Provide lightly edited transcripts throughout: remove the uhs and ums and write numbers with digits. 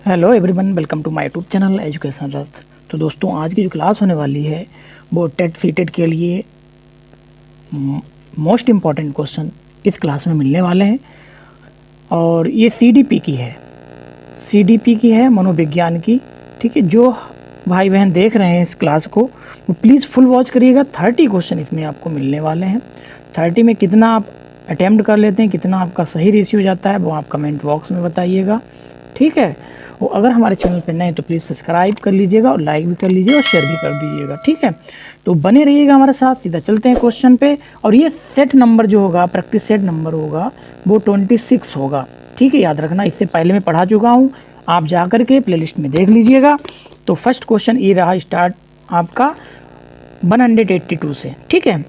Hello everyone, welcome to my YouTube channel education Rath. तो दोस्तों, आज की जो क्लास होने वाली है वो टेट सीटेट के लिए मोस्ट इम्पॉर्टेंट क्वेश्चन इस क्लास में मिलने वाले हैं। और ये सीडीपी की है, मनोविज्ञान की। ठीक है, जो भाई बहन देख रहे हैं इस क्लास को वो प्लीज़ फुल वॉच करिएगा। 30 क्वेश्चन इसमें आपको मिलने वाले हैं। 30 में कितना आप अटैम्प्ट कर लेते हैं, कितना आपका सही रेशियो जाता है, वो आप कमेंट बॉक्स में बताइएगा। ठीक है, वो अगर हमारे चैनल पर नए तो प्लीज़ सब्सक्राइब कर लीजिएगा और लाइक भी कर लीजिएगा और शेयर भी कर दीजिएगा। ठीक है, तो बने रहिएगा हमारे साथ। सीधा चलते हैं क्वेश्चन पे। और ये सेट नंबर जो होगा, प्रैक्टिस सेट नंबर होगा, वो 26 होगा। ठीक है, याद रखना, इससे पहले मैं पढ़ा चुका हूँ, आप जा कर के प्लेलिस्ट में देख लीजिएगा। तो फर्स्ट क्वेश्चन ये रहा स्टार्ट आपका 182 से। ठीक है,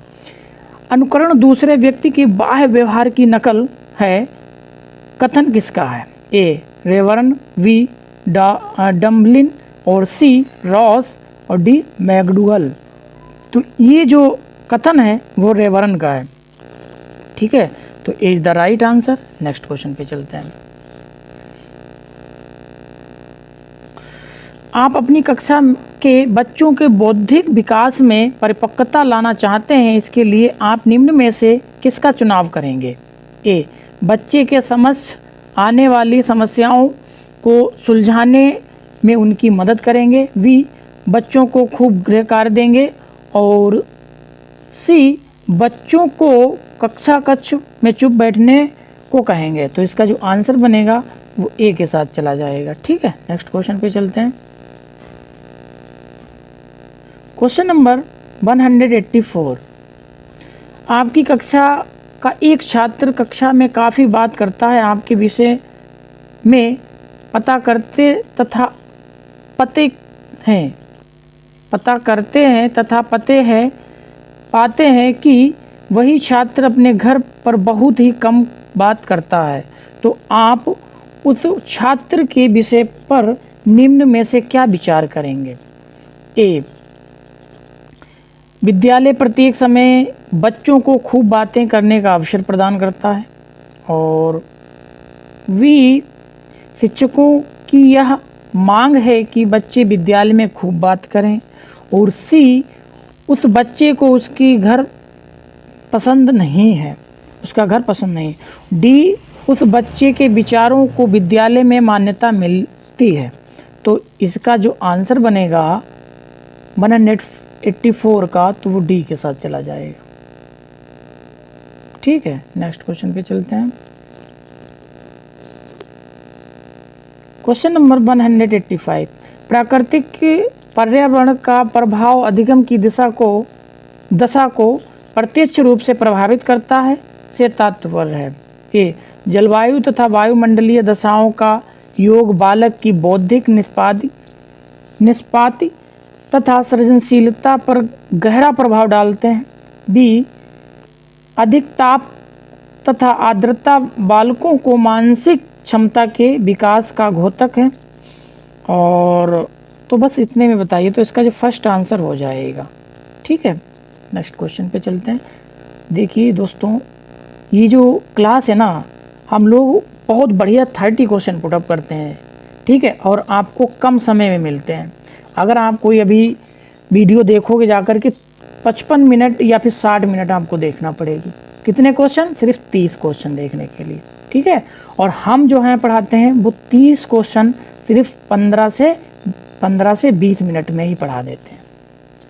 अनुकरण दूसरे व्यक्ति की बाह्य व्यवहार की नकल है, कथन किसका है? ए रेवरन, बी डम्बलिन, और सी रॉस, और डी मैकडूगल। तो ये जो कथन है वो रेवरन का है। ठीक है, तो A is the right answer. Next question पे चलते हैं। आप अपनी कक्षा के बच्चों के बौद्धिक विकास में परिपक्वता लाना चाहते हैं, इसके लिए आप निम्न में से किसका चुनाव करेंगे? ए बच्चे के समक्ष आने वाली समस्याओं को सुलझाने में उनकी मदद करेंगे, बी बच्चों को खूब गृह कार्य देंगे, और सी बच्चों को कक्षा कक्ष में चुप बैठने को कहेंगे। तो इसका जो आंसर बनेगा वो ए के साथ चला जाएगा। ठीक है, नेक्स्ट क्वेश्चन पे चलते हैं। Question number 184। आपकी कक्षा का एक छात्र कक्षा में काफ़ी बात करता है, आपके विषय में पता करते तथा पाते हैं कि वही छात्र अपने घर पर बहुत ही कम बात करता है। तो आप उस छात्र के विषय पर निम्न में से क्या विचार करेंगे? ए विद्यालय प्रत्येक समय बच्चों को खूब बातें करने का अवसर प्रदान करता है, और बी शिक्षकों की यह मांग है कि बच्चे विद्यालय में खूब बात करें, और सी उस बच्चे को उसका घर पसंद नहीं है। डी उस बच्चे के विचारों को विद्यालय में मान्यता मिलती है। तो इसका जो आंसर बनेगा 184 का, तो वो डी के साथ चला जाएगा। ठीक है, नेक्स्ट क्वेश्चन पे चलते हैं। Question number 185। प्राकृतिक पर्यावरण का प्रभाव अधिगम की दशा को प्रत्यक्ष रूप से प्रभावित करता है, से तात्पर्य है? ए जलवायु तथा वायुमंडलीय दशाओं का योग बालक की बौद्धिक निष्पाति तथा सृजनशीलता पर गहरा प्रभाव डालते हैं, बी अधिक ताप तथा आर्द्रता बालकों को मानसिक क्षमता के विकास का घोतक है। और तो बस इतने में बताइए, तो इसका जो फर्स्ट आंसर हो जाएगा। ठीक है, नेक्स्ट क्वेश्चन पे चलते हैं। देखिए दोस्तों, ये जो क्लास है ना, हम लोग बहुत बढ़िया 30 क्वेश्चन पुटअप करते हैं। ठीक है, और आपको कम समय में मिलते हैं। अगर आप कोई अभी वीडियो देखोगे जाकर के 55 मिनट या फिर 60 मिनट आपको देखना पड़ेगी। कितने क्वेश्चन? सिर्फ 30 क्वेश्चन देखने के लिए। ठीक है, और हम जो हैं पढ़ाते हैं वो 30 क्वेश्चन सिर्फ 15 से 20 मिनट में ही पढ़ा देते हैं,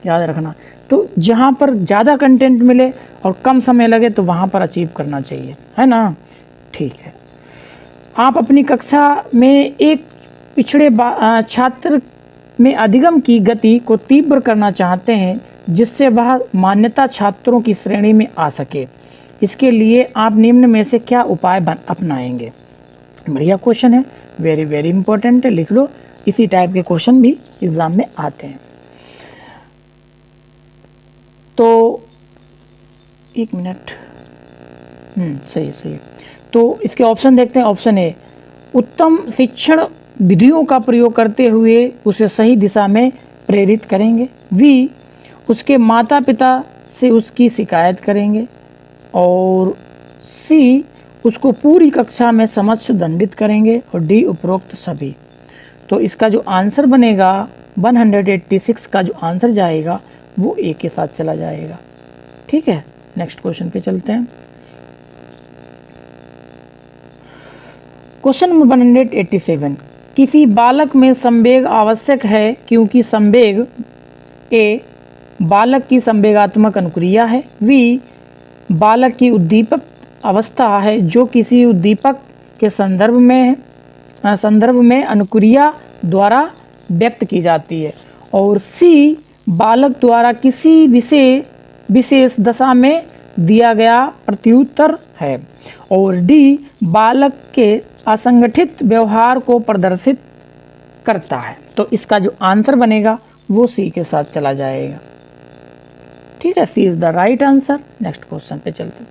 याद रखना। तो जहाँ पर ज़्यादा कंटेंट मिले और कम समय लगे तो वहाँ पर अचीव करना चाहिए, है ना। ठीक है, आप अपनी कक्षा में एक पिछड़े छात्र में अधिगम की गति को तीव्र करना चाहते हैं, जिससे वह मान्यता छात्रों की श्रेणी में आ सके। इसके लिए आप निम्न में से क्या उपाय अपनाएंगे? बढ़िया क्वेश्चन है, वेरी वेरी इंपॉर्टेंट है, लिख लो। इसी टाइप के क्वेश्चन भी एग्जाम में आते हैं। तो एक मिनट, सही। तो इसके ऑप्शन देखते हैं। ऑप्शन ए उत्तम शिक्षण विधियों का प्रयोग करते हुए उसे सही दिशा में प्रेरित करेंगे, बी उसके माता पिता से उसकी शिकायत करेंगे, और सी उसको पूरी कक्षा में समक्ष दंडित करेंगे, और डी उपरोक्त सभी। तो इसका जो आंसर बनेगा 186 का जो आंसर जाएगा वो ए के साथ चला जाएगा। ठीक है, नेक्स्ट क्वेश्चन पे चलते हैं। क्वेश्चन नंबर 187, किसी बालक में संवेग आवश्यक है क्योंकि संवेग ए बालक की संवेगात्मक अनुक्रिया है, बी बालक की उद्दीपक अवस्था है जो किसी उद्दीपक के संदर्भ में अनुक्रिया द्वारा व्यक्त की जाती है, और सी बालक द्वारा किसी विशेष दशा में दिया गया प्रत्युत्तर है, और डी बालक के असंगठित व्यवहार को प्रदर्शित करता है। तो इसका जो आंसर बनेगा वो सी के साथ चला जाएगा। ठीक है, C is the right answer. Next question पे चलते हैं।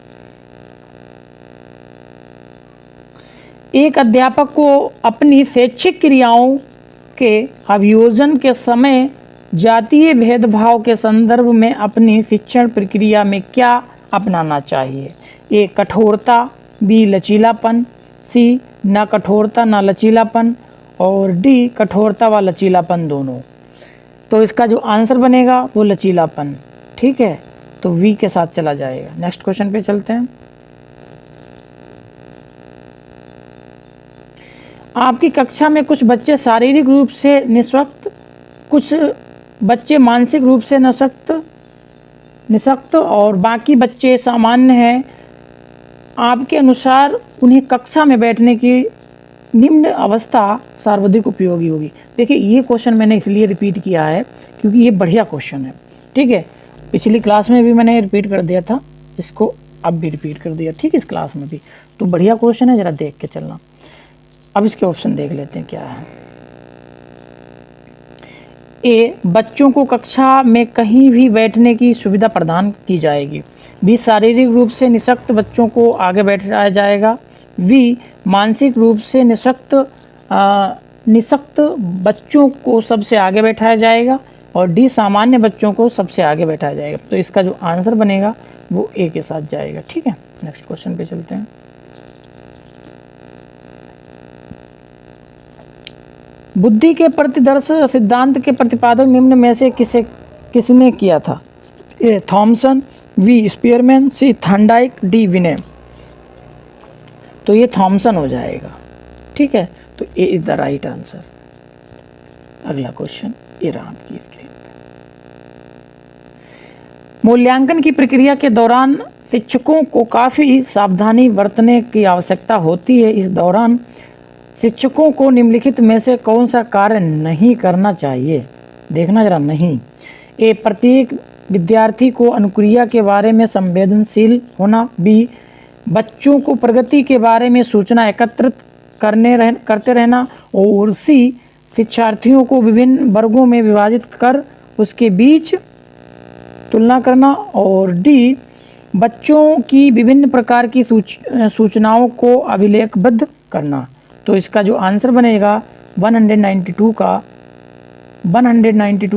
एक अध्यापक को अपनी शैक्षिक क्रियाओं के अभियोजन के समय जातीय भेदभाव के संदर्भ में अपनी शिक्षण प्रक्रिया में क्या अपनाना चाहिए? ए कठोरता, बी लचीलापन, सी न कठोरता न लचीलापन, और डी कठोरता व लचीलापन दोनों। तो इसका जो आंसर बनेगा वो लचीलापन। ठीक है, तो वी के साथ चला जाएगा। नेक्स्ट क्वेश्चन पे चलते हैं। आपकी कक्षा में कुछ बच्चे शारीरिक रूप से निःशक्त, कुछ बच्चे मानसिक रूप से निःशक्त और बाकी बच्चे सामान्य हैं। आपके अनुसार उन्हें कक्षा में बैठने की निम्न अवस्था सर्वाधिक उपयोगी होगी। देखिए, ये क्वेश्चन मैंने इसलिए रिपीट किया है क्योंकि ये बढ़िया क्वेश्चन है। ठीक है, पिछली क्लास में भी मैंने रिपीट कर दिया था, इसको अब भी रिपीट कर दिया। ठीक है, इस क्लास में भी तो बढ़िया क्वेश्चन है, ज़रा देख के चलना। अब इसके ऑप्शन देख लेते हैं क्या है। ए बच्चों को कक्षा में कहीं भी बैठने की सुविधा प्रदान की जाएगी, बी शारीरिक रूप से निःशक्त बच्चों को आगे बैठाया जाएगा, वी मानसिक रूप से निःशक्त बच्चों को सबसे आगे बैठाया जाएगा, और डी सामान्य बच्चों को सबसे आगे बैठाया जाएगा। तो इसका जो आंसर बनेगा वो ए के साथ जाएगा। ठीक है, नेक्स्ट क्वेश्चन पे चलते हैं। बुद्धि के प्रतिदर्श सिद्धांत के प्रतिपादक निम्न में से किसने किया था? A Thomson, B Spearman, C Thorndike, D विने। तो ये थॉमसन हो जाएगा। ठीक है, तो A is the right answer. अगला क्वेश्चन ये रहा आपकी स्क्रीन पे। मूल्यांकन की प्रक्रिया के दौरान शिक्षकों को काफ़ी सावधानी बरतने की आवश्यकता होती है। इस दौरान शिक्षकों को निम्नलिखित में से कौन सा कार्य नहीं करना चाहिए? देखना जरा। नहीं, ए प्रत्येक विद्यार्थी को अनुक्रिया के बारे में संवेदनशील होना, बी बच्चों को प्रगति के बारे में सूचना एकत्रित करते रहना, और सी शिक्षार्थियों को विभिन्न वर्गों में विभाजित कर उसके बीच तुलना करना, और डी बच्चों की विभिन्न प्रकार की सूचनाओं को अभिलेखबद्ध करना। तो इसका जो आंसर बनेगा 192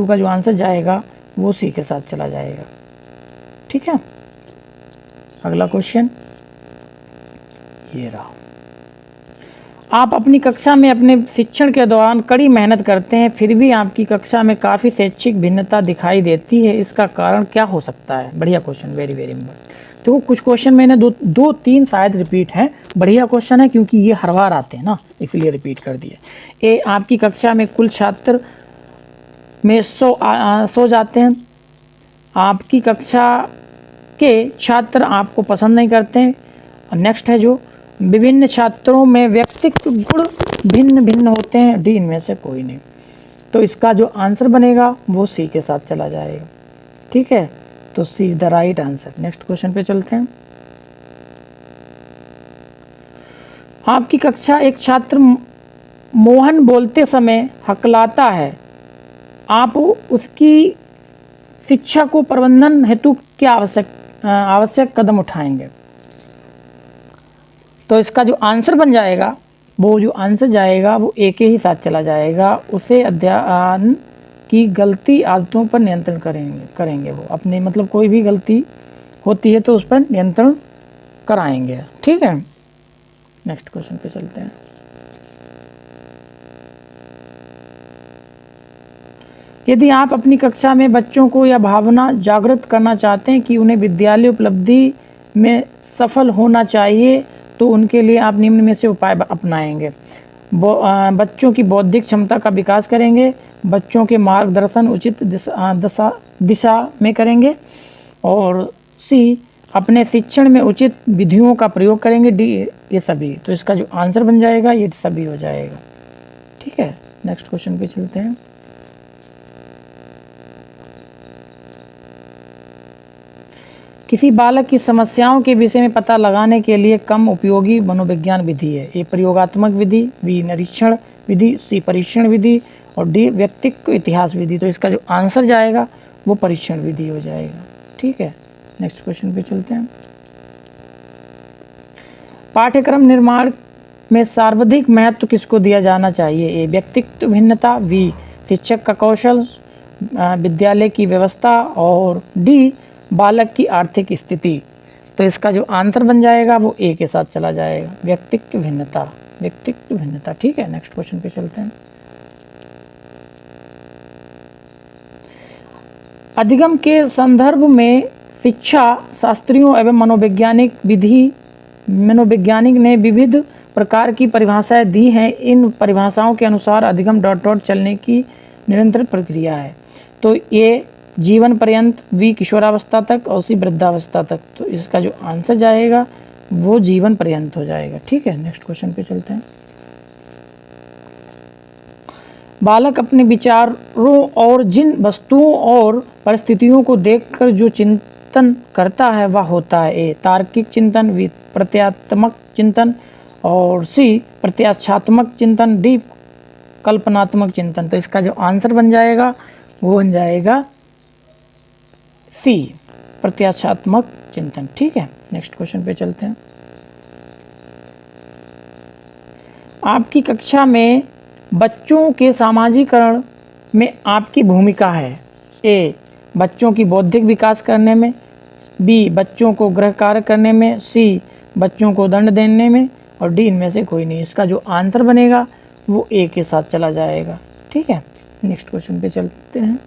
का जो आंसर जाएगा वो सी के साथ चला जाएगा। ठीक है, अगला क्वेश्चन ये रहा। आप अपनी कक्षा में अपने शिक्षण के दौरान कड़ी मेहनत करते हैं, फिर भी आपकी कक्षा में काफ़ी शैक्षिक भिन्नता दिखाई देती है। इसका कारण क्या हो सकता है? बढ़िया क्वेश्चन, वेरी वेरी इंपॉर्टेंट। तो कुछ क्वेश्चन मैंने दो तीन शायद रिपीट हैं। बढ़िया क्वेश्चन है क्योंकि ये हर बार आते हैं ना, इसलिए रिपीट कर दिए। ए आपकी कक्षा में कुल छात्र में सो जाते हैं, आपकी कक्षा के छात्र आपको पसंद नहीं करते हैं। और नेक्स्ट है जो विभिन्न छात्रों में व्यक्तित्व गुण भिन्न भिन्न होते हैं, डी इनमें से कोई नहीं। तो इसका जो आंसर बनेगा वो सी के साथ चला जाएगा। ठीक है, तो C is the right answer. Next question पे चलते हैं। आपकी कक्षा एक छात्र मोहन बोलते समय हकलाता है, आप उसकी शिक्षा को प्रबंधन हेतु क्या आवश्यक कदम उठाएंगे? तो इसका जो आंसर बन जाएगा वो जो आंसर जाएगा वो ए के ही साथ चला जाएगा। उसे अध्ययन की गलती आदतों पर नियंत्रण करेंगे वो अपने, मतलब कोई भी गलती होती है तो उस पर नियंत्रण कराएंगे। ठीक है, नेक्स्ट क्वेश्चन पे चलते हैं। यदि आप अपनी कक्षा में बच्चों को यह भावना जागृत करना चाहते हैं कि उन्हें विद्यालय उपलब्धि में सफल होना चाहिए, तो उनके लिए आप निम्न में से उपाय अपनाएंगे। बच्चों की बौद्धिक क्षमता का विकास करेंगे, बच्चों के मार्गदर्शन उचित दिशा में करेंगे, और सी अपने शिक्षण में उचित विधियों का प्रयोग करेंगे, डी ये सभी। तो इसका जो आंसर बन जाएगा ये सभी हो जाएगा। ठीक है, नेक्स्ट क्वेश्चन पे चलते हैं। किसी बालक की समस्याओं के विषय में पता लगाने के लिए कम उपयोगी मनोविज्ञान विधि है। ए प्रयोगात्मक विधि, बी निरीक्षण विधि, सी परीक्षण विधि, और डी व्यक्तित्व इतिहास विधि। तो इसका जो आंसर जाएगा वो परीक्षण विधि हो जाएगा। ठीक है, नेक्स्ट क्वेश्चन पे चलते हैं। पाठ्यक्रम निर्माण में सर्वाधिक महत्व किसको दिया जाना चाहिए? ए व्यक्तित्व भिन्नता, बी शिक्षक का कौशल, विद्यालय की व्यवस्था, और डी बालक की आर्थिक स्थिति। तो इसका जो आंसर बन जाएगा वो ए के साथ चला जाएगा, व्यक्तित्व भिन्नता, व्यक्तित्व भिन्नता। ठीक है, नेक्स्ट क्वेश्चन पे चलते हैं। अधिगम के संदर्भ में शिक्षा शास्त्रियों एवं मनोवैज्ञानिक ने विविध प्रकार की परिभाषाएं दी हैं। इन परिभाषाओं के अनुसार अधिगम डॉट चलने की निरंतर प्रक्रिया है। तो ये जीवन पर्यंत, बी किशोरावस्था तक, और सी वृद्धावस्था तक। तो इसका जो आंसर जाएगा वो जीवन पर्यंत हो जाएगा। ठीक है, नेक्स्ट क्वेश्चन पे चलते हैं। बालक अपने विचारों और जिन वस्तुओं और परिस्थितियों को देखकर जो चिंतन करता है वह होता है। ए तार्किक चिंतन, बी प्रत्यात्मक चिंतन, और सी प्रत्याशात्मक चिंतन, डी कल्पनात्मक चिंतन। तो इसका जो आंसर बन जाएगा वो बन जाएगा सी प्रत्याशात्मक चिंतन। ठीक है, नेक्स्ट क्वेश्चन पे चलते हैं। आपकी कक्षा में बच्चों के सामाजिकरण में आपकी भूमिका है। ए बच्चों की बौद्धिक विकास करने में, बी बच्चों को गृह कार्य करने में, सी बच्चों को दंड देने में, और डी इनमें से कोई नहीं। इसका जो आंसर बनेगा वो ए के साथ चला जाएगा। ठीक है, नेक्स्ट क्वेश्चन पे चलते हैं।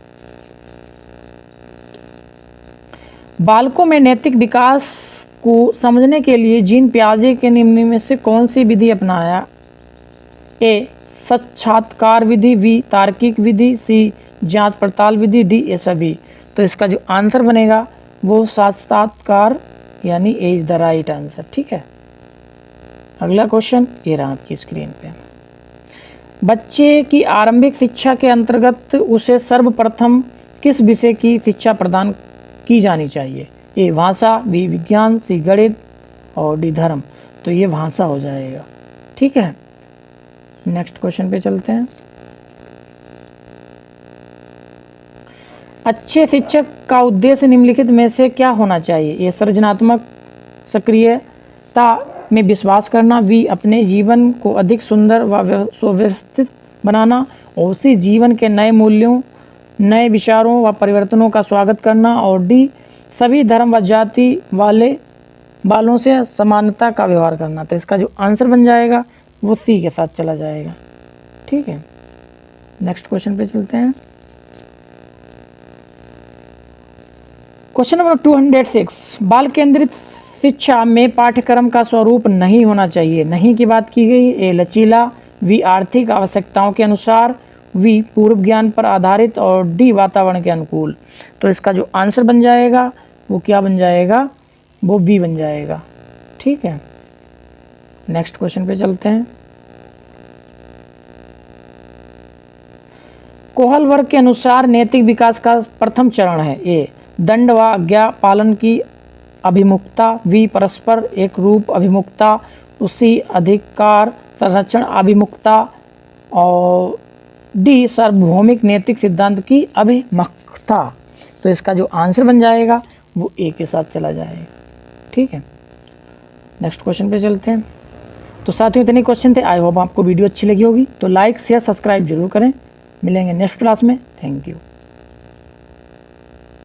बालकों में नैतिक विकास को समझने के लिए जीन पियाजे के निम्न में से कौन सी विधि अपनाया? ए साक्षात्कार विधि, बी तार्किक विधि, सी जांच पड़ताल विधि, डी ये सभी। तो इसका जो आंसर बनेगा वो साक्षात्कार यानी ए इज द राइट आंसर। ठीक है, अगला क्वेश्चन ये रहा आपकी स्क्रीन पे। बच्चे की आरंभिक शिक्षा के अंतर्गत उसे सर्वप्रथम किस विषय की शिक्षा प्रदान की जानी चाहिए? ए भाषा, बी विज्ञान, सी गणित, और डी धर्म। तो ये भाषा हो जाएगा। ठीक है, नेक्स्ट क्वेश्चन पे चलते हैं। अच्छे शिक्षक का उद्देश्य निम्नलिखित में से क्या होना चाहिए? ये सृजनात्मक सक्रियता में विश्वास करना, बी अपने जीवन को अधिक सुंदर व सुव्यवस्थित बनाना, और सी जीवन के नए मूल्यों, नए विचारों व परिवर्तनों का स्वागत करना, और डी सभी धर्म व जाति वालों से समानता का व्यवहार करना। तो इसका जो आंसर बन जाएगा वो सी के साथ चला जाएगा। ठीक है, नेक्स्ट क्वेश्चन पे चलते हैं। क्वेश्चन नंबर 206, बाल केंद्रित शिक्षा में पाठ्यक्रम का स्वरूप नहीं होना चाहिए। नहीं की बात की गई। ए लचीला, बी आर्थिक आवश्यकताओं के अनुसार, वी पूर्व ज्ञान पर आधारित, और डी वातावरण के अनुकूल। तो इसका जो आंसर बन जाएगा वो क्या बन जाएगा? वो बी बन जाएगा। ठीक है, नेक्स्ट क्वेश्चन पे चलते हैं। कोहल वर्ग के अनुसार नैतिक विकास का प्रथम चरण है। ए दंड व आज्ञा पालन की अभिमुखता, बी परस्पर एक रूप अभिमुखता, उसी अधिकार संरक्षण अभिमुखता, और डी सार्वभौमिक नैतिक सिद्धांत की अभिमुखता। तो इसका जो आंसर बन जाएगा वो ए के साथ चला जाएगा। ठीक है, नेक्स्ट क्वेश्चन पे चलते हैं। तो साथियों इतने क्वेश्चन थे। आई होप आपको वीडियो अच्छी लगी होगी। तो लाइक शेयर सब्सक्राइब जरूर करें। मिलेंगे नेक्स्ट क्लास में। Thank you.